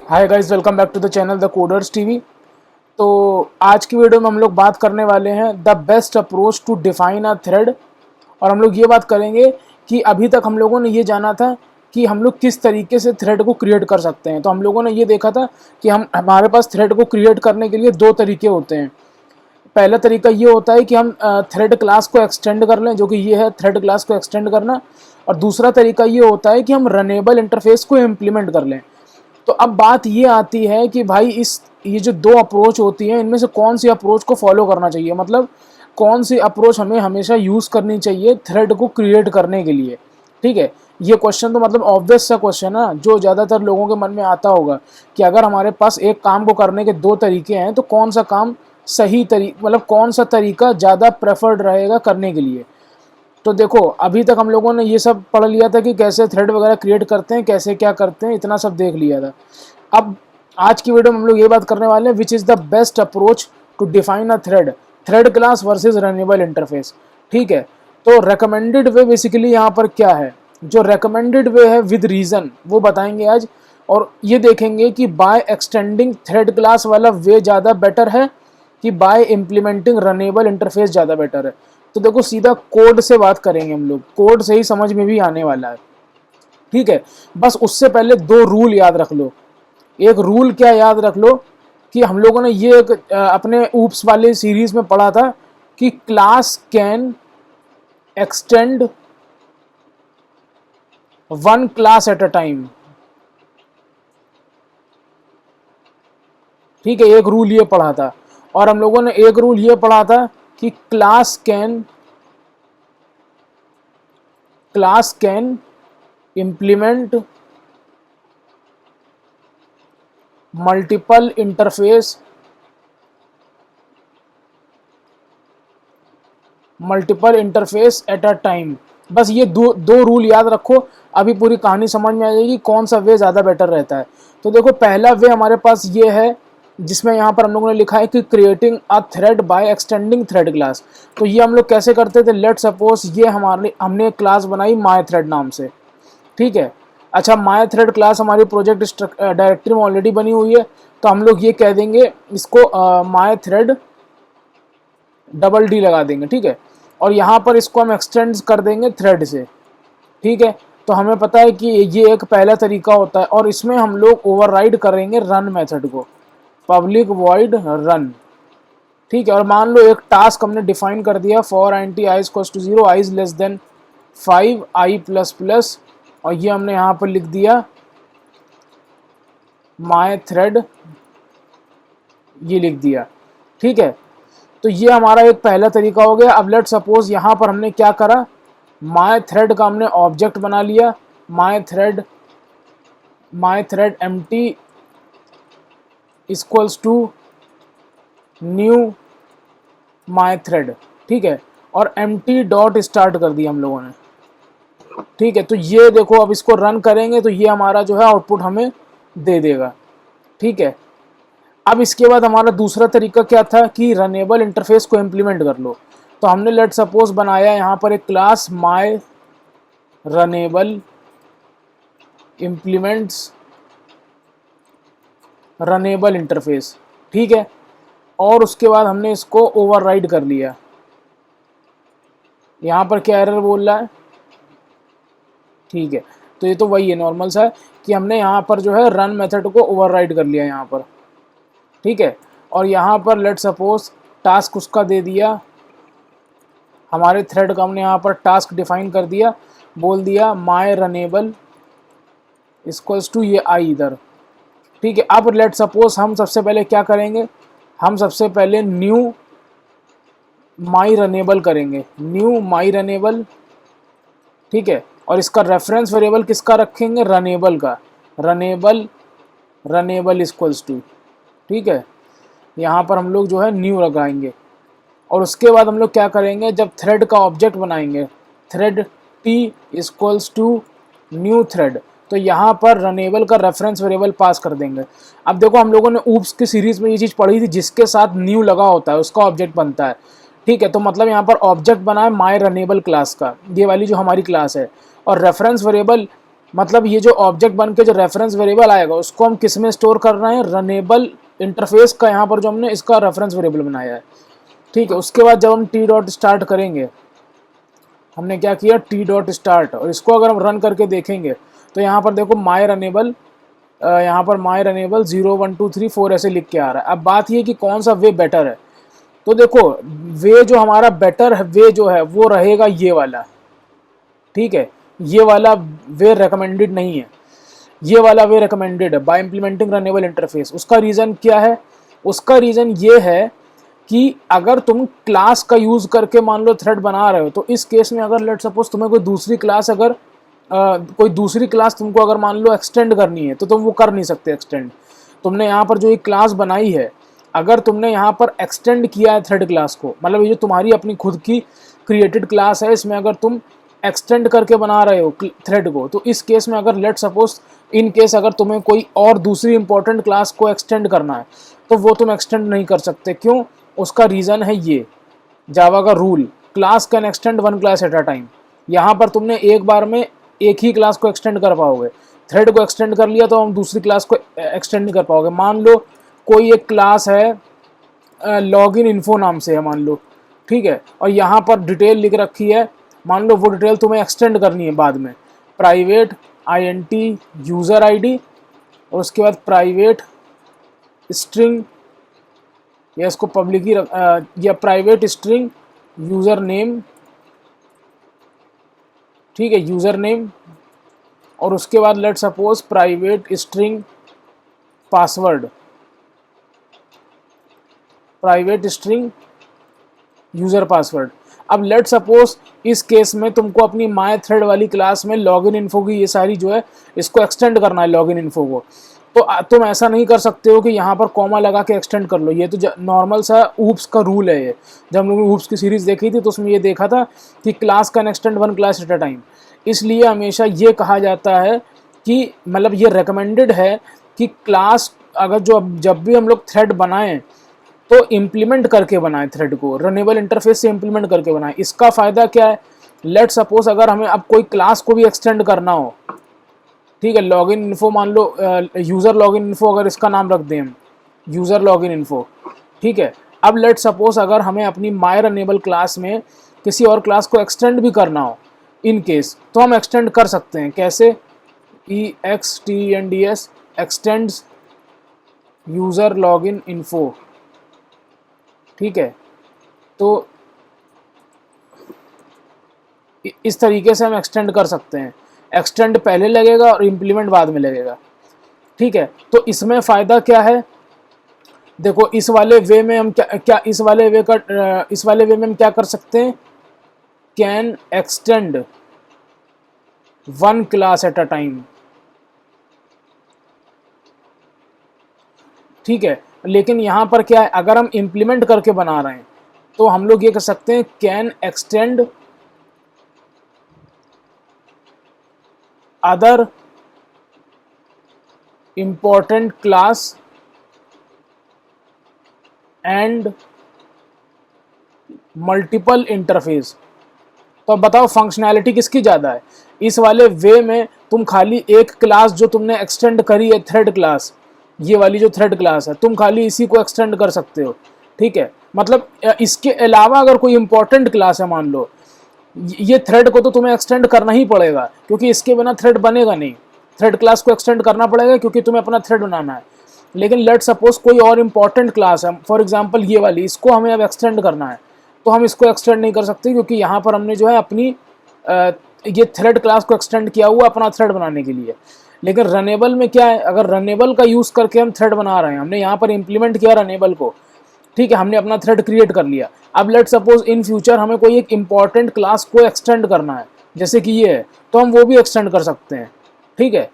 Hi guys, welcome back to the channel the coders TV. तो आज की video में हम लोग बात करने वाले हैं the best approach to define a thread. और हम लोग ये बात करेंगे कि अभी तक हम लोगों ने ये जाना था कि हम लोग किस तरीके से थ्रेड को क्रिएट कर सकते हैं। तो हम लोगों ने ये देखा था कि हमारे पास थ्रेड को क्रिएट करने के लिए दो तरीके होते हैं। पहला तरीका ये होता है कि हम थ्रेड क्लास को एक्सटेंड कर लें, जो कि ये है थ्रेड क्लास को एक्सटेंड करना। और दूसरा तरीका ये होता है कि हम रनेबल इंटरफेस को इम्प्लीमेंट कर लें। तो अब बात ये आती है कि भाई ये जो दो अप्रोच होती हैं, इनमें से कौन सी अप्रोच को फॉलो करना चाहिए, मतलब कौन सी अप्रोच हमें हमेशा यूज़ करनी चाहिए थ्रेड को क्रिएट करने के लिए। ठीक है, ये क्वेश्चन तो मतलब ऑब्वियस सा क्वेश्चन है जो ज़्यादातर लोगों के मन में आता होगा कि अगर हमारे पास एक काम को करने के दो तरीके हैं तो कौन सा काम मतलब कौन सा तरीका ज़्यादा प्रेफर्ड रहेगा करने के लिए। तो देखो, अभी तक हम लोगों ने ये सब पढ़ लिया था कि कैसे थ्रेड वगैरह क्रिएट करते हैं, कैसे क्या करते हैं, इतना सब देख लिया था। अब आज की वीडियो में हम लोग ये बात करने वाले हैं which is the best approach to define a thread class versus runnable interface. ठीक है, तो रेकमेंडेड वे बेसिकली यहाँ पर क्या है, जो रेकमेंडेड वे है विद रीज़न वो बताएंगे आज। और ये देखेंगे कि बाय एक्सटेंडिंग थ्रेड क्लास वाला वे ज़्यादा बेटर है कि बाय इम्प्लीमेंटिंग रनेबल इंटरफेस ज़्यादा बेटर है। तो देखो, सीधा कोड से बात करेंगे हम लोग, कोड से ही समझ में भी आने वाला है। ठीक है, बस उससे पहले दो रूल याद रख लो। एक रूल क्या याद रख लो कि हम लोगों ने ये एक अपने ऊप्स वाले सीरीज में पढ़ा था कि class can extend one class at a time. ठीक है, एक रूल ये पढ़ा था। और हम लोगों ने एक रूल ये पढ़ा था कि class can implement multiple interface at a time. बस ये दो रूल याद रखो, अभी पूरी कहानी समझ में आ जाएगी कौन सा वे ज़्यादा बेटर रहता है। तो देखो, पहला वे हमारे पास ये है जिसमें यहाँ पर हम लोगों ने लिखा है कि creating a thread by extending thread class. तो ये हम लोग कैसे करते थे, लेट सपोज ये हमने क्लास बनाई माय थ्रेड नाम से। ठीक है, अच्छा, माय थ्रेड क्लास हमारी प्रोजेक्ट डायरेक्टरी में ऑलरेडी बनी हुई है, तो हम लोग ये कह देंगे इसको माय थ्रेड डबल डी लगा देंगे। ठीक है, और यहाँ पर इसको हम एक्सटेंड कर देंगे थ्रेड से। ठीक है, तो हमें पता है कि ये एक पहला तरीका होता है। और इसमें हम लोग ओवरराइड करेंगे रन मेथड को, पब्लिक वॉइड रन। ठीक है, और मान लो एक टास्क हमने डिफाइन कर दिया, for int i equals to 0, i is less than 5, i plus plus, और ये हमने यहाँ पर लिख दिया माय थ्रेड, ये लिख दिया। ठीक है, तो ये हमारा एक पहला तरीका हो गया। अब लेट सपोज यहाँ पर हमने क्या करा, माय थ्रेड का हमने ऑब्जेक्ट बना लिया, my thread empty equals to new my thread. ठीक है, और एम्प्टी डॉट स्टार्ट कर दिया हम लोगों ने। ठीक है, तो ये देखो, अब इसको रन करेंगे तो ये हमारा जो है आउटपुट हमें दे देगा। ठीक है, अब इसके बाद हमारा दूसरा तरीका क्या था कि रनेबल इंटरफेस को इम्प्लीमेंट कर लो। तो हमने लेट सपोज बनाया यहाँ पर एक class my runnable implements runnable interface. ठीक है, और उसके बाद हमने इसको ओवरराइड कर लिया। यहाँ पर क्या एरर बोल रहा है, ठीक है, तो ये तो वही है नॉर्मल सा कि हमने यहाँ पर जो है रन मेथड को ओवरराइड कर लिया यहाँ पर। ठीक है, और यहाँ पर लेट सपोज टास्क उसका दे दिया, हमारे थ्रेड का हमने यहाँ पर टास्क डिफाइन कर दिया, बोल दिया माय रनेबल इक्वल्स टू ये आई इधर। ठीक है, अब लेट सपोज हम सबसे पहले क्या करेंगे, हम सबसे पहले न्यू माई रनेबल करेंगे, न्यू माई रनेबल। ठीक है, और इसका रेफरेंस वेरिएबल किसका रखेंगे, रनेबल का, रनेबल इक्वल्स टू। ठीक है, यहाँ पर हम लोग जो है न्यू लगाएंगे। और उसके बाद हम लोग क्या करेंगे, जब थ्रेड का ऑब्जेक्ट बनाएंगे, thread T equals to new thread, तो यहाँ पर रनेबल का रेफरेंस वेरिएबल पास कर देंगे। अब देखो, हम लोगों ने ऊप्स की सीरीज़ में ये चीज़ पढ़ी थी, जिसके साथ न्यू लगा होता है उसका ऑब्जेक्ट बनता है। ठीक है। तो मतलब यहाँ पर ऑब्जेक्ट बना है माई रनेबल क्लास का, ये वाली जो हमारी क्लास है, और रेफरेंस वेरिएबल मतलब ये जो ऑब्जेक्ट बन के जो रेफरेंस वेरिएबल आएगा उसको हम किस में स्टोर कर रहे हैं, रनेबल इंटरफेस का, यहाँ पर जो हमने इसका रेफरेंस वेरिएबल बनाया है। ठीक है। उसके बाद जब हम टी डॉट स्टार्ट करेंगे, हमने क्या किया, टी डॉट स्टार्ट, और इसको अगर हम रन करके देखेंगे तो यहाँ पर देखो माई रनेबल, यहाँ पर माई रनेबल 0 1 2 3 4 ऐसे लिख के आ रहा है। अब बात ये कि कौन सा वे बेटर है, तो देखो वे जो हमारा बेटर वे जो है वो रहेगा ये वाला। ठीक है। ये वाला वे रिकमेंडेड नहीं है, ये वाला वे रिकमेंडेड है बाय इम्प्लीमेंटिंग रनेबल इंटरफेस। उसका रीज़न क्या है, उसका रीज़न ये है कि अगर तुम क्लास का यूज़ करके मान लो थ्रेड बना रहे हो, तो इस केस में अगर लेट सपोज तुम्हें कोई दूसरी क्लास अगर कोई दूसरी क्लास तुमको अगर मान लो एक्सटेंड करनी है तो तुम वो कर नहीं सकते एक्सटेंड। तुमने यहाँ पर जो एक क्लास बनाई है, अगर तुमने यहाँ पर एक्सटेंड किया है थ्रेड क्लास को, मतलब ये जो तुम्हारी अपनी खुद की क्रिएटेड क्लास है, इसमें अगर तुम एक्सटेंड करके बना रहे हो थ्रेड को, तो इस केस में अगर लेट सपोज इन केस अगर तुम्हें कोई और दूसरी इंपॉर्टेंट क्लास को एक्सटेंड करना है तो वो तुम एक्सटेंड नहीं कर सकते। क्यों? उसका रीज़न है ये जावा का rule, class can extend one class at a time. यहाँ पर तुमने एक बार में एक ही क्लास को एक्सटेंड कर पाओगे, थ्रेड को एक्सटेंड कर लिया तो हम दूसरी क्लास को एक्सटेंड नहीं कर पाओगे। मान लो कोई एक क्लास है लॉग इन इन्फो नाम से है मान लो, ठीक है, और यहाँ पर डिटेल लिख रखी है, मान लो वो डिटेल तुम्हें एक्सटेंड करनी है बाद में, प्राइवेट INT यूज़र ID, और उसके बाद प्राइवेट स्ट्रिंग, या इसको पब्लिक ही या प्राइवेट स्ट्रिंग यूज़र नेम, ठीक है, यूज़र नेम, और उसके बाद let suppose private string password, private string user password. अब लेट सपोज इस केस में तुमको अपनी माय थ्रेड वाली क्लास में लॉगिन इन्फो की ये सारी जो है इसको एक्सटेंड करना है लॉगिन इन्फो को, तो तुम ऐसा नहीं कर सकते हो कि यहाँ पर कॉमा लगा के एक्सटेंड कर लो। ये तो नॉर्मल सा ऊप्स का रूल है। ये जब हम लोगों ने ऊप्स की सीरीज़ देखी थी तो उसमें ये देखा था कि class can extend one class at a time. इसलिए हमेशा ये कहा जाता है कि मतलब ये रिकमेंडेड है कि क्लास अगर जब भी हम लोग थ्रेड बनाएं तो इम्प्लीमेंट करके बनाएं, थ्रेड को रनेबल इंटरफेस से इम्प्लीमेंट करके बनाएं। इसका फ़ायदा क्या है, लेट सपोज अगर हमें अब कोई क्लास को भी एक्सटेंड करना हो, ठीक है, लॉगिन इन्फो मान लो यूज़र लॉगिन इन्फो अगर इसका नाम रख दें हम, यूज़र लॉगिन इन्फो, ठीक है। अब लेट सपोज अगर हमें अपनी माय रनेबल क्लास में किसी और क्लास को एक्सटेंड भी करना हो इन केस, तो हम एक्सटेंड कर सकते हैं। कैसे? EXTENDS x tends user login info, ठीक है। तो इस तरीके से हम एक्सटेंड कर सकते हैं, एक्सटेंड पहले लगेगा और इम्प्लीमेंट बाद में लगेगा, ठीक है। तो इसमें फ़ायदा क्या है, देखो इस वाले वे में हम क्या इस वाले वे में हम क्या कर सकते हैं, can extend one class at a time, ठीक है। लेकिन यहाँ पर क्या है, अगर हम इम्प्लीमेंट करके बना रहे हैं तो हम लोग ये कर सकते हैं, can extend other important class and multiple interface. तो अब बताओ फंक्शनैलिटी किसकी ज़्यादा है, इस वाले वे में तुम खाली एक क्लास जो तुमने एक्सटेंड करी है थ्रेड क्लास, ये वाली जो थ्रेड क्लास है तुम खाली इसी को एक्सटेंड कर सकते हो, ठीक है। मतलब इसके अलावा अगर कोई इंपॉर्टेंट क्लास है मान लो, ये थ्रेड को तो तुम्हें एक्सटेंड करना ही पड़ेगा क्योंकि इसके बिना थ्रेड बनेगा नहीं, थ्रेड क्लास को एक्सटेंड करना पड़ेगा क्योंकि तुम्हें अपना थ्रेड बनाना है। लेकिन लेट सपोज कोई और इंपॉर्टेंट क्लास है, फॉर एग्जांपल ये वाली, इसको हमें अब एक्सटेंड करना है तो हम इसको एक्सटेंड नहीं कर सकते क्योंकि यहाँ पर हमने जो है अपनी ये थ्रेड क्लास को एक्सटेंड किया हुआ अपना थ्रेड बनाने के लिए। लेकिन रनेबल में क्या है, अगर रनेबल का यूज़ करके हम थ्रेड बना रहे हैं, हमने यहाँ पर इम्प्लीमेंट किया रनेबल को, ठीक है, हमने अपना थ्रेड क्रिएट कर लिया। अब लेट सपोज इन फ्यूचर हमें कोई एक इंपॉर्टेंट क्लास को एक्सटेंड करना है जैसे कि ये है, तो हम वो भी एक्सटेंड कर सकते हैं, ठीक है।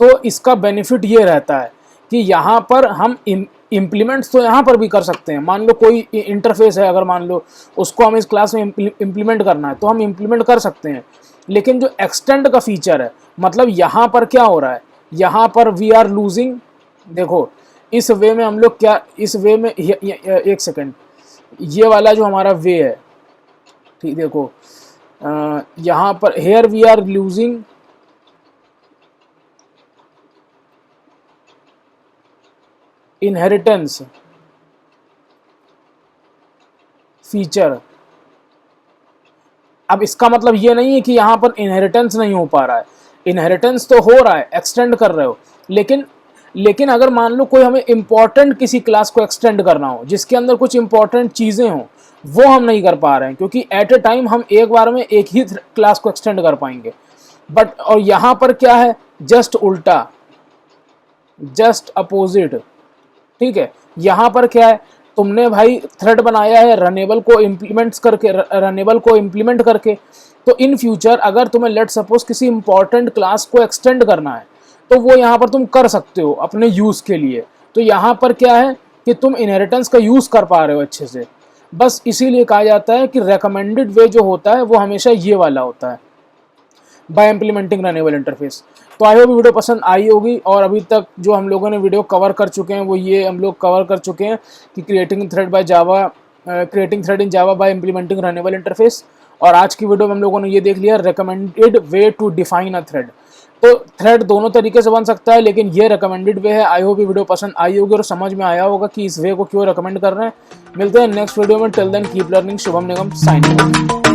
तो इसका बेनिफिट ये रहता है कि यहाँ पर हम इम्प्लीमेंट्स तो यहाँ पर भी कर सकते हैं। मान लो कोई इंटरफेस है, अगर मान लो उसको हमें इस क्लास में इम्प्लीमेंट करना है तो हम इम्प्लीमेंट कर सकते हैं। लेकिन जो एक्सटेंड का फीचर है, मतलब यहाँ पर क्या हो रहा है, यहाँ पर वी आर लूजिंग, देखो इस वे में हम लोग क्या, इस वे में एक सेकेंड, ये वाला जो हमारा वे है, ठीक, देखो यहाँ पर here we are losing inheritance feature. अब इसका मतलब ये नहीं है कि यहाँ पर इनहेरिटेंस नहीं हो पा रहा है, इनहेरिटेंस तो हो रहा है, एक्सटेंड कर रहे हो, लेकिन अगर मान लो कोई हमें इंपॉर्टेंट किसी क्लास को एक्सटेंड करना हो जिसके अंदर कुछ इंपॉर्टेंट चीज़ें हों, वो हम नहीं कर पा रहे हैं, क्योंकि एट ए टाइम हम एक बार में एक ही क्लास को एक्सटेंड कर पाएंगे। बट और यहाँ पर क्या है, जस्ट उल्टा, जस्ट अपोजिट, ठीक है। यहाँ पर क्या है, तुमने भाई थ्रेड बनाया है रनेबल को इम्प्लीमेंट करके, तो इन फ्यूचर अगर तुम्हें लेट सपोज किसी इंपॉर्टेंट क्लास को एक्सटेंड करना है तो वो यहाँ पर तुम कर सकते हो अपने यूज़ के लिए। तो यहाँ पर क्या है कि तुम इनहेरिटेंस का यूज़ कर पा रहे हो अच्छे से। बस इसीलिए कहा जाता है कि रेकमेंडेड वे जो होता है वो हमेशा ये वाला होता है, बाय इम्प्लीमेंटिंग रनेबल इंटरफेस। तो आई होप वीडियो पसंद आई होगी। और अभी तक जो हम लोगों ने वीडियो कवर कर चुके हैं वो ये हम लोग कवर कर चुके हैं कि क्रिएटिंग थ्रेड इन जावा बाय इम्प्लीमेंटिंग रनेबल इंटरफेस। और आज की वीडियो में हम लोगों ने ये देख लिया recommended way to define a thread. तो थ्रेड दोनों तरीके से बन सकता है, लेकिन ये रिकमेंडेड वे है। आई होप ये वीडियो पसंद आई होगी और समझ में आया होगा कि इस वे को क्यों रिकमेंड कर रहे हैं। मिलते हैं नेक्स्ट वीडियो में, till then keep learning. Shubham Nigam signing of.